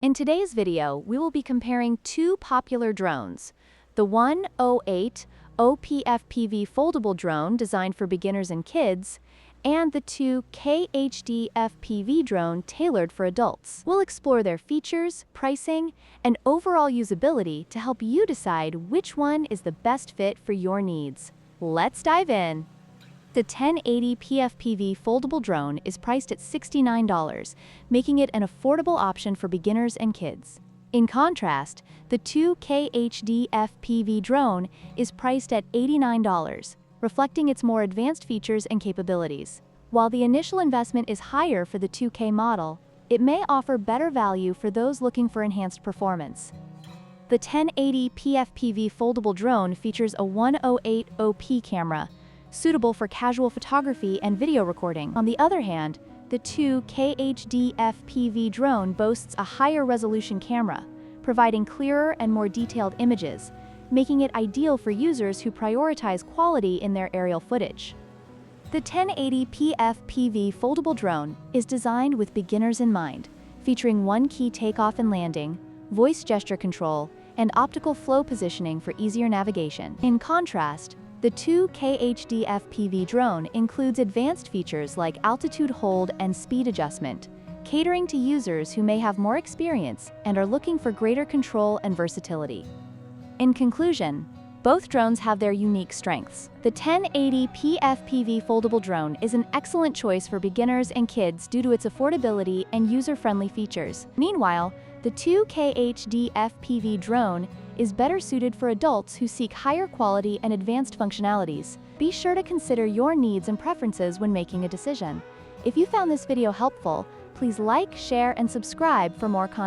In today's video, we will be comparing two popular drones. The 108 OP-FPV Foldable drone designed for beginners and kids, and the 2KHD FPV drone tailored for adults. We'll explore their features, pricing, and overall usability to help you decide which one is the best fit for your needs. Let's dive in. The 1080 PFPV foldable drone is priced at $69, making it an affordable option for beginners and kids. In contrast, the 2KHD FPV drone is priced at $89, reflecting its more advanced features and capabilities. While the initial investment is higher for the 2K model, it may offer better value for those looking for enhanced performance. The 1080 PFPV foldable drone features a 108 OP camera, suitable for casual photography and video recording. On the other hand, the 2KHD FPV drone boasts a higher resolution camera, providing clearer and more detailed images, making it ideal for users who prioritize quality in their aerial footage. The 1080 PFPV foldable drone is designed with beginners in mind, featuring one-key takeoff and landing, voice gesture control, and optical flow positioning for easier navigation. In contrast, the 2KHD FPV drone includes advanced features like altitude hold and speed adjustment, catering to users who may have more experience and are looking for greater control and versatility. In conclusion, both drones have their unique strengths. The 1080 PFPV foldable drone is an excellent choice for beginners and kids due to its affordability and user-friendly features. Meanwhile, the 2KHD FPV drone is better suited for adults who seek higher quality and advanced functionalities. Be sure to consider your needs and preferences when making a decision. If you found this video helpful, please like, share, and subscribe for more content.